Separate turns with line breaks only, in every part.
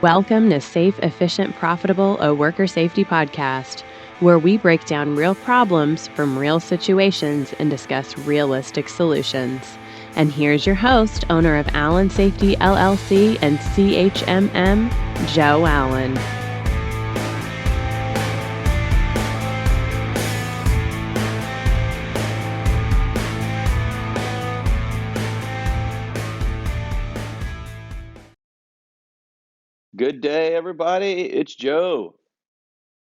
Welcome to Safe, Efficient, Profitable, a Worker Safety Podcast, where we break down real problems from real situations and discuss realistic solutions. And here's your host, owner of Allen Safety LLC and CHMM, Joe Allen.
Good day, everybody. It's Joe.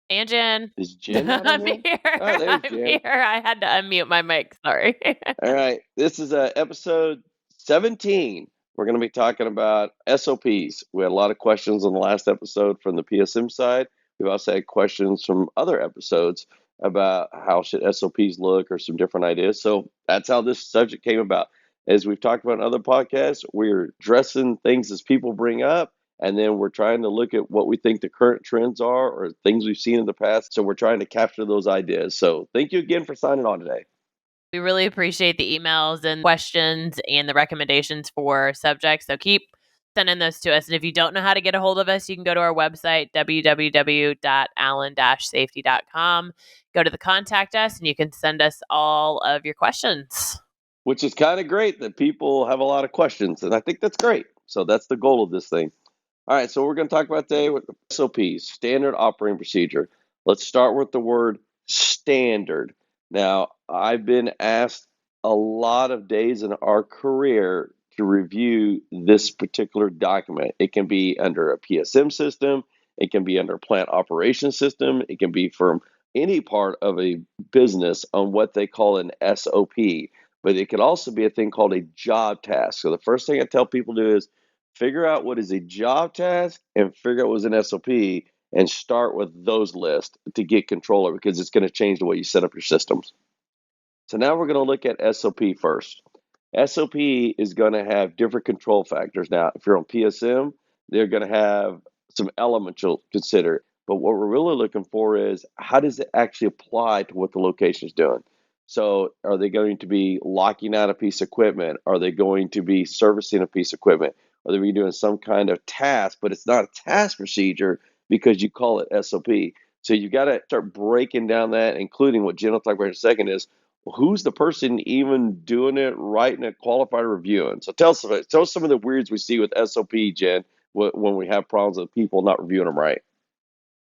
And Jen.
Is Jen not
I'm
on here?
here.
Oh, there's
I'm
Jen.
here. I had to unmute my mic. Sorry.
All right. This is episode 17. We're going to be talking about SOPs. We had a lot of questions on the last episode from the PSM side. We've also had questions from other episodes about how should SOPs look or some different ideas. So that's how this subject came about. As we've talked about in other podcasts, we're addressing things as people bring up. And then we're trying to look at what we think the current trends are or things we've seen in the past. So we're trying to capture those ideas. So thank you again for signing on today.
We really appreciate the emails and questions and the recommendations for subjects. So keep sending those to us. And if you don't know how to get a hold of us, you can go to our website, www.allen-safety.com. Go to the contact us and you can send us all of your questions.
Which is kind of great that people have a lot of questions. And I think that's great. So that's the goal of this thing. All right, so we're going to talk about today with the SOPs, standard operating procedure. Let's start with the word standard. Now, I've been asked a lot of days in our career to review this particular document. It can be under a PSM system, it can be under a plant operations system, it can be from any part of a business on what they call an SOP, but it could also be a thing called a job task. So the first thing I tell people to do is figure out what is a job task and figure out what is an SOP and start with those lists to get control of it because it's going to change the way you set up your systems. So now we're going to look at SOP first. SOP is going to have different control factors. Now, if you're on PSM, they're going to have some elements you'll consider. But what we're really looking for is how does it actually apply to what the location is doing? So are they going to be locking out a piece of equipment? Are they going to be servicing a piece of equipment? Or they're doing some kind of task, but it's not a task procedure because you call it SOP. So you got to start breaking down that, including what Jen will talk about in a second is who's the person even doing it, writing it, qualified, reviewing. So tell us some of the weirds we see with SOP, Jen, when we have problems with people not reviewing them right.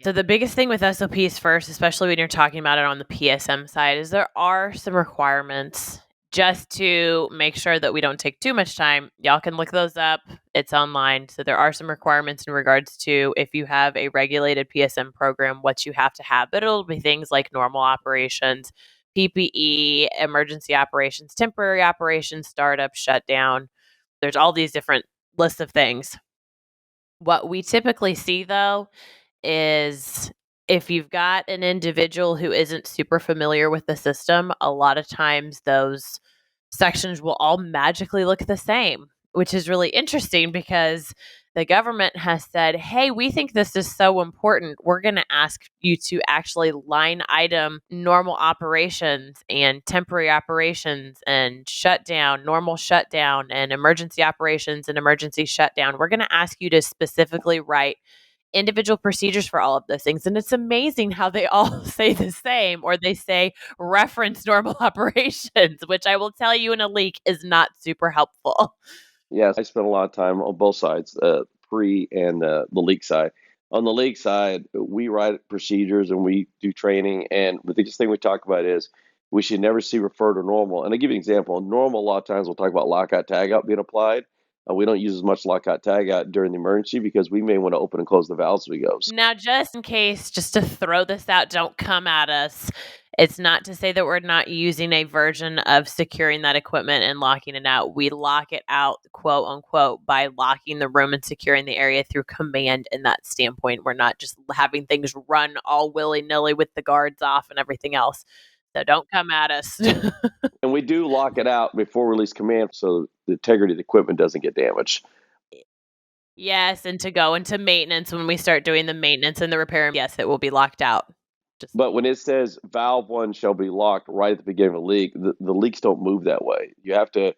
So the biggest thing with SOPs first, especially when you're talking about it on the PSM side, is there are some requirements just to make sure that we don't take too much time. Y'all can look those up. It's online. So there are some requirements in regards to if you have a regulated PSM program, what you have to have. But it'll be things like normal operations, PPE, emergency operations, temporary operations, startup, shutdown. There's all these different lists of things. What we typically see, though, is if you've got an individual who isn't super familiar with the system, a lot of times those sections will all magically look the same, which is really interesting because the government has said, hey, we think this is so important. We're going to ask you to actually line item normal operations and temporary operations and shutdown, normal shutdown and emergency operations and emergency shutdown. We're going to ask you to specifically write individual procedures for all of those things. And it's amazing how they all say the same, or they say reference normal operations, which I will tell you in a leak is not super helpful.
Yes, I spent a lot of time on both sides, pre and the leak side. On the leak side, we write procedures and we do training. And the biggest thing we talk about is we should never see refer to normal. And I'll give you an example. Normal, a lot of times we'll talk about lockout tagout being applied. We don't use as much lockout tagout during the emergency because we may want to open and close the valves as we go.
Now, just in case, just to throw this out, don't come at us. It's not to say that we're not using a version of securing that equipment and locking it out. We lock it out, quote unquote, by locking the room and securing the area through command in that standpoint. We're not just having things run all willy-nilly with the guards off and everything else. So don't come at us.
And we do lock it out before release command so the integrity of the equipment doesn't get damaged.
Yes, and to go into maintenance when we start doing the maintenance and the repair, yes, it will be locked out.
But when it says valve 1 shall be locked right at the beginning of the leak, the leaks don't move that way. You have to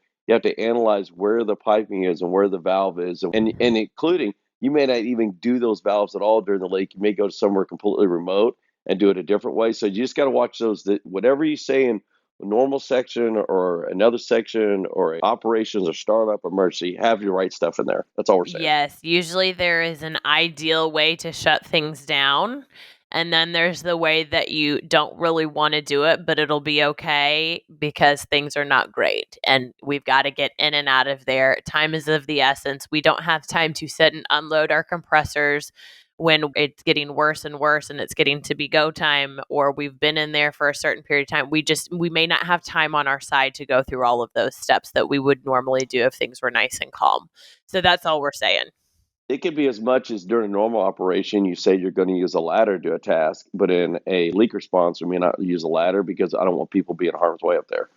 analyze where the piping is and where the valve is, and including You may not even do those valves at all during the leak. You may go to somewhere completely remote and do it a different way. So you just got to watch those, that whatever you say in a normal section or another section or operations or startup emergency, have your right stuff in there. That's all we're saying.
Yes, usually there is an ideal way to shut things down. And then there's the way that you don't really want to do it, but it'll be okay because things are not great. And we've got to get in and out of there. Time is of the essence. We don't have time to sit and unload our compressors when it's getting worse and worse and it's getting to be go time, or we've been in there for a certain period of time. We may not have time on our side to go through all of those steps that we would normally do if things were nice and calm. So that's all we're saying.
It could be as much as during a normal operation, you say you're going to use a ladder to do a task, but in a leak response, we may not use a ladder because I don't want people being harm's way up there.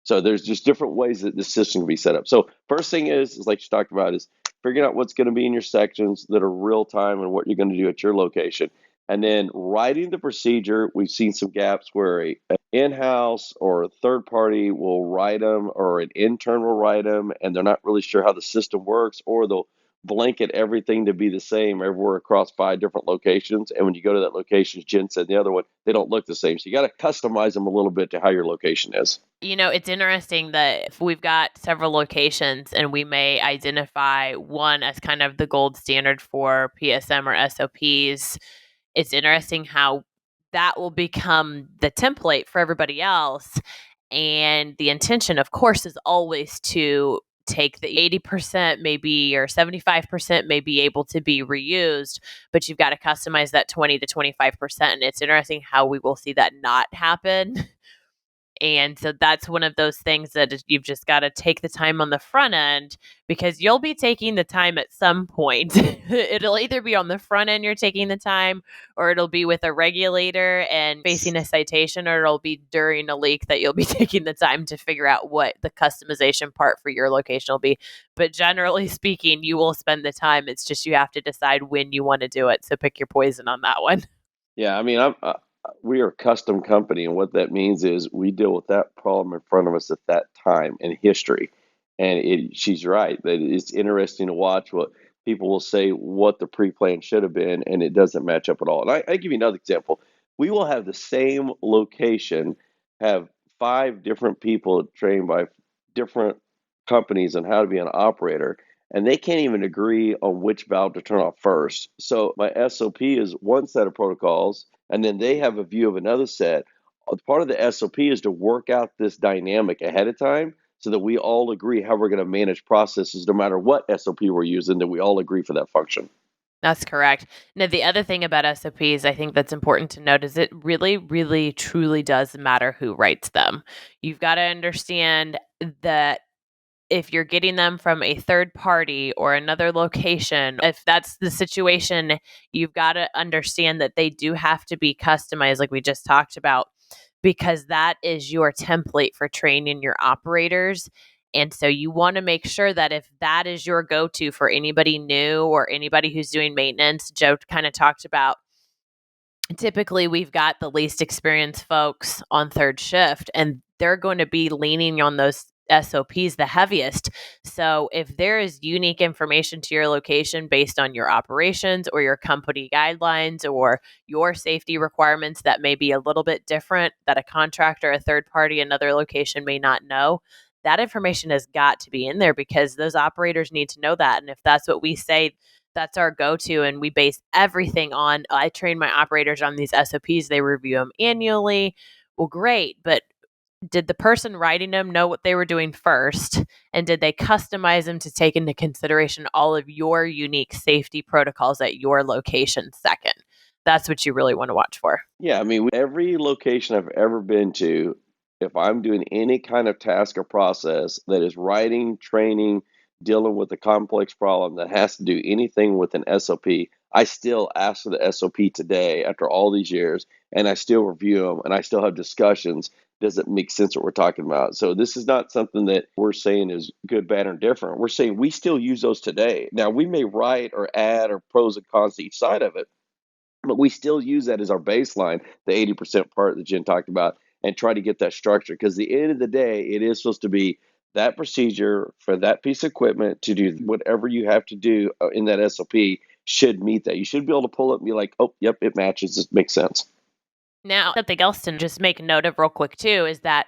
So there's just different ways that the system can be set up. So first thing is like you talked about, is figuring out what's going to be in your sections that are real time and what you're going to do at your location. And then writing the procedure. We've seen some gaps where an in-house or a third party will write them, or an intern will write them, and they're not really sure how the system works, or they'll blanket everything to be the same everywhere across 5 different locations. And when you go to that location, as Jen said, the other one, they don't look the same. So you got to customize them a little bit to how your location is.
It's interesting that if we've got several locations and we may identify one as kind of the gold standard for PSM or SOPs, it's interesting how that will become the template for everybody else. And the intention, of course, is always to take the 80% maybe or 75% may be able to be reused, but you've got to customize that 20 to 25%. And it's interesting how we will see that not happen. And so that's one of those things that you've just got to take the time on the front end, because you'll be taking the time at some point. It'll either be on the front end you're taking the time, or it'll be with a regulator and facing a citation, or it'll be during a leak that you'll be taking the time to figure out what the customization part for your location will be. But generally speaking, you will spend the time. It's just you have to decide when you want to do it. So pick your poison on that one.
Yeah, I mean, we are a custom company, and what that means is we deal with that problem in front of us at that time in history. And she's right that it's interesting to watch what people will say what the pre-plan should have been, and it doesn't match up at all. And I give you another example. We will have the same location have 5 different people trained by different companies on how to be an operator, and they can't even agree on which valve to turn off first. So my SOP is one set of protocols, and then they have a view of another set. Part of the SOP is to work out this dynamic ahead of time so that we all agree how we're going to manage processes no matter what SOP we're using, that we all agree for that function.
That's correct. Now, the other thing about SOPs I think that's important to note is it really, really, truly does matter who writes them. You've got to understand that if you're getting them from a third party or another location, if that's the situation, you've got to understand that they do have to be customized, like we just talked about, because that is your template for training your operators. And so you want to make sure that if that is your go-to for anybody new or anybody who's doing maintenance, Joe kind of talked about, typically we've got the least experienced folks on third shift, and they're going to be leaning on those SOPs the heaviest. So if there is unique information to your location based on your operations or your company guidelines or your safety requirements that may be a little bit different, that a contractor, a third party, another location may not know, that information has got to be in there, because those operators need to know that. And if that's what we say, that's our go-to, and we base everything on, I train my operators on these SOPs, they review them annually. Well, great, but did the person writing them know what they were doing first? And did they customize them to take into consideration all of your unique safety protocols at your location second? That's what you really want to watch for.
Yeah, I mean, every location I've ever been to, if I'm doing any kind of task or process that is writing, training, dealing with a complex problem that has to do anything with an SOP, I still ask for the SOP today after all these years, and I still review them, and I still have discussions. Does it make sense what we're talking about? So this is not something that we're saying is good, bad, or different. We're saying we still use those today. Now, we may write or add or pros and cons to each side of it, but we still use that as our baseline, the 80% part that Jen talked about, and try to get that structure. Because at the end of the day, it is supposed to be that procedure for that piece of equipment to do whatever you have to do in that SOP should meet that. You should be able to pull it and be like, oh, yep, it matches. It makes sense.
Now, something else to just make note of real quick too is that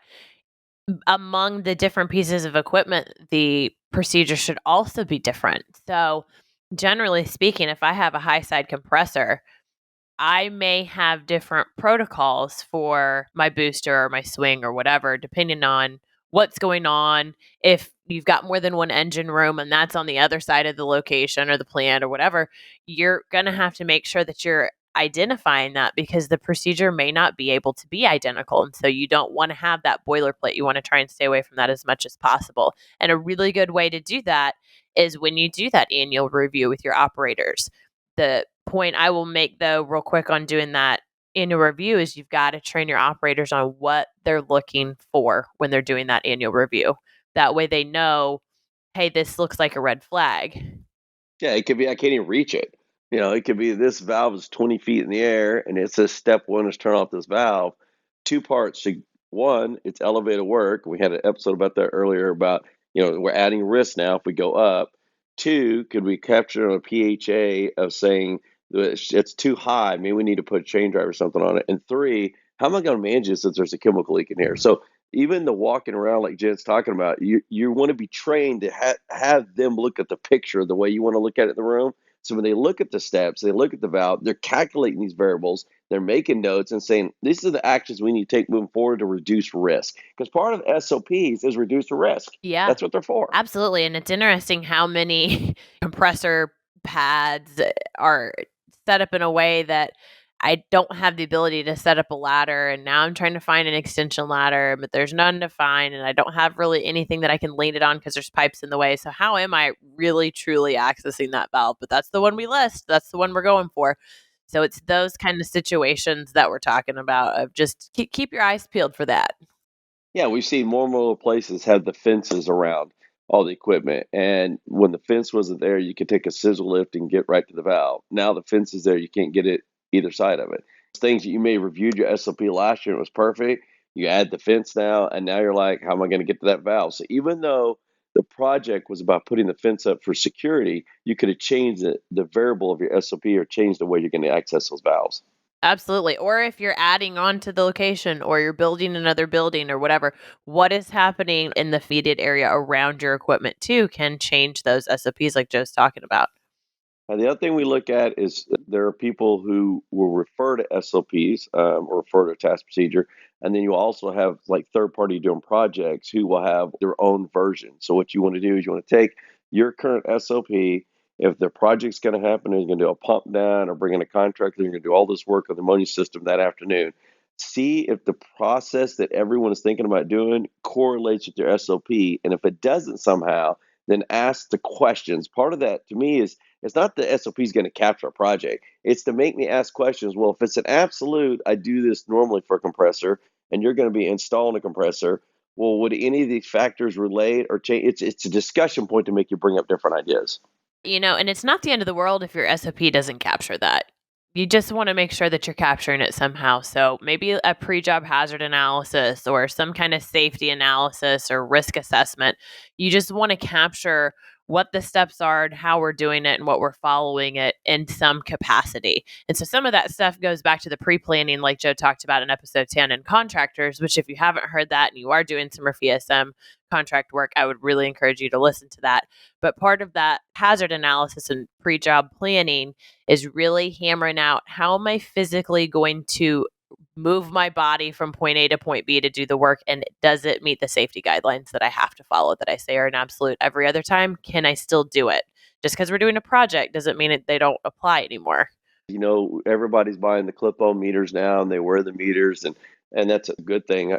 among the different pieces of equipment, the procedure should also be different. So, generally speaking, if I have a high side compressor, I may have different protocols for my booster or my swing or whatever, depending on what's going on. If you've got more than one engine room and that's on the other side of the location or the plant or whatever, you're going to have to make sure that you're identifying that because the procedure may not be able to be identical. And so you don't want to have that boilerplate. You want to try and stay away from that as much as possible. And a really good way to do that is when you do that annual review with your operators. The point I will make, though, real quick on doing that annual review is you've got to train your operators on what they're looking for when they're doing that annual review. That way they know, hey, this looks like a red flag.
Yeah, it could be I can't even reach it. It could be this valve is 20 feet in the air and it says step one is turn off this valve. Two parts. One, it's elevated work. We had an episode about that earlier about, we're adding risk now if we go up. Two, could we capture a PHA of saying that it's too high? Maybe we need to put a chain drive or something on it. And three, how am I going to manage this if there's a chemical leak in here? So even the walking around like Jen's talking about, you want to be trained to have them look at the picture the way you want to look at it in the room. So when they look at the steps, they look at the valve, they're calculating these variables, they're making notes and saying, these are the actions we need to take moving forward to reduce risk. Because part of SOPs is reduce the risk.
Yeah,
That's what they're for.
absolutely. And it's interesting how many compressor pads are set up in a way that I don't have the ability to set up a ladder. And now I'm trying to find an extension ladder, but there's none to find. And I don't have really anything that I can lean it on because there's pipes in the way. So, how am I really truly accessing that valve? But that's the one we list, that's the one we're going for. So, it's those kind of situations that we're talking about of just keep your eyes peeled for that.
Yeah, we've seen more and more places have the fences around all the equipment. And when the fence wasn't there, you could take a scissor lift and get right to the valve. Now the fence is there, you can't get it either side of it. Things that you may have reviewed your SOP last year and it was perfect. You add the fence now, and now you're like, how am I going to get to that valve? So even though the project was about putting the fence up for security, you could have changed the variable of your SOP or changed the way you're going to access those valves.
Absolutely. Or if you're adding on to the location or you're building another building or whatever, what is happening in the feeded area around your equipment too can change those SOPs like Joe's talking about.
And the other thing we look at is there are people who will refer to SOPs or refer to task procedure, and then you also have like third party doing projects who will have their own version. So what you want to do is you want to take your current SOP. If the project's going to happen, and you're going to do a pump down or bring in a contractor, you're going to do all this work on the ammonia system that afternoon. See if the process that everyone is thinking about doing correlates with your SOP, and if it doesn't somehow, then ask the questions. Part of that to me is it's not the SOP is going to capture a project. It's to make me ask questions. Well, if it's an absolute, I do this normally for a compressor, and you're going to be installing a compressor. Well, would any of these factors relate or change? It's a discussion point to make you bring up different ideas.
And it's not the end of the world if your SOP doesn't capture that. You just want to make sure that you're capturing it somehow. So maybe a pre-job hazard analysis or some kind of safety analysis or risk assessment. You just want to capture what the steps are and how we're doing it and what we're following it in some capacity. And so some of that stuff goes back to the pre-planning like Joe talked about in episode 10 in contractors, which if you haven't heard that and you are doing some PSM contract work, I would really encourage you to listen to that. But part of that hazard analysis and pre-job planning is really hammering out how am I physically going to move my body from point A to point B to do the work, and does it meet the safety guidelines that I have to follow that I say are an absolute every other time? Can I still do it? Just because we're doing a project doesn't mean they don't apply anymore.
Everybody's buying the clip-on meters now, and they wear the meters, and that's a good thing.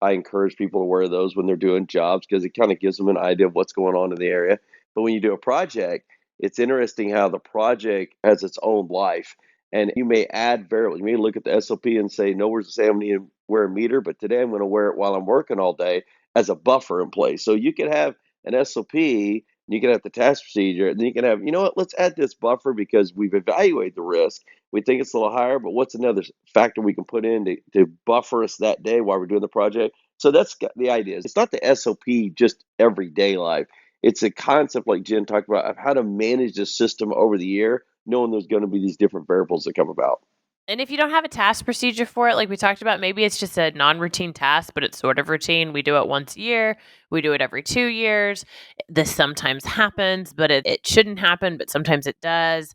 I encourage people to wear those when they're doing jobs because it kind of gives them an idea of what's going on in the area. But when you do a project, it's interesting how the project has its own life, and you may add variables. You may look at the SOP and say, no, where's the say I need to wear a meter, but today I'm going to wear it while I'm working all day as a buffer in place. So you could have an SOP. You can have the task procedure, and then you can have, let's add this buffer because we've evaluated the risk. We think it's a little higher, but what's another factor we can put in to buffer us that day while we're doing the project? So that's the idea. It's not the SOP just everyday life. It's a concept like Jen talked about of how to manage the system over the year, knowing there's going to be these different variables that come about.
And if you don't have a task procedure for it, like we talked about, maybe it's just a non-routine task, but it's sort of routine. We do it once a year. We do it every 2 years. This sometimes happens, but it shouldn't happen, but sometimes it does.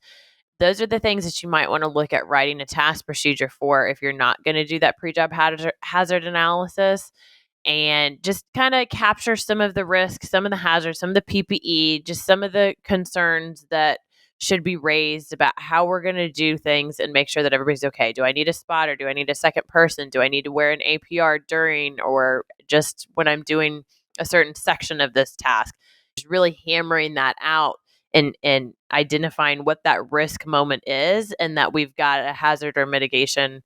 Those are the things that you might want to look at writing a task procedure for if you're not going to do that pre-job hazard analysis, and just kind of capture some of the risks, some of the hazards, some of the PPE, just some of the concerns that should be raised about how we're going to do things and make sure that everybody's okay. Do I need a spotter? Do I need a second person? Do I need to wear an APR during or just when I'm doing a certain section of this task? Just really hammering that out and identifying what that risk moment is, and that we've got a hazard or mitigation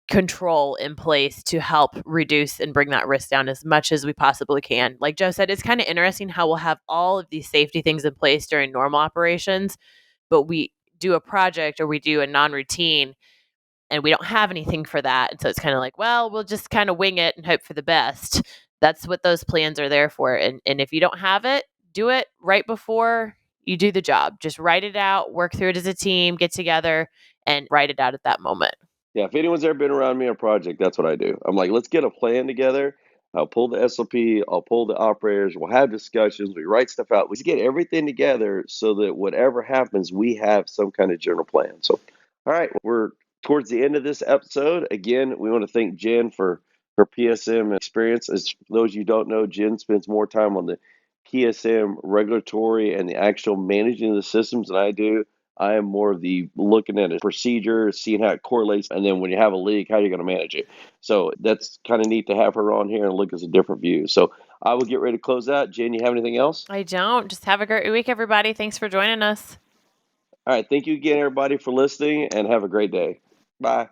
control in place to help reduce and bring that risk down as much as we possibly can. Like Joe said, it's kind of interesting how we'll have all of these safety things in place during normal operations, but we do a project or we do a non-routine and we don't have anything for that. And so it's kind of like, well, we'll just kind of wing it and hope for the best. That's what those plans are there for. And if you don't have it, do it right before you do the job. Just write it out, work through it as a team, get together and write it out at that moment.
Yeah, if anyone's ever been around me on a project, that's what I do. I'm like, let's get a plan together. I'll pull the SOP, I'll pull the operators, we'll have discussions, we write stuff out. Let's get everything together so that whatever happens, we have some kind of general plan. So, all right, we're towards the end of this episode. Again, we want to thank Jen for her PSM experience. As those of you who don't know, Jen spends more time on the PSM regulatory and the actual managing of the systems than I do. I am more of the looking at a procedure, seeing how it correlates, and then when you have a leak, how you're going to manage it. So that's kind of neat to have her on here and look at a different view. So I will get ready to close out. Jen, you have anything else?
I don't. Just have a great week, everybody. Thanks for joining us.
All right. Thank you again, everybody, for listening, and have a great day. Bye.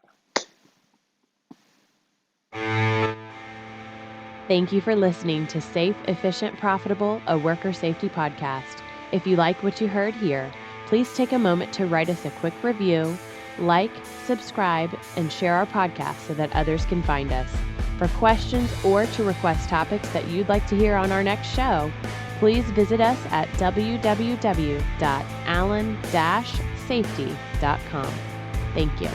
Thank you for listening to Safe, Efficient, Profitable, a worker safety podcast. If you like what you heard here, please take a moment to write us a quick review, like, subscribe, and share our podcast so that others can find us. For questions or to request topics that you'd like to hear on our next show, please visit us at www.allen-safety.com. Thank you.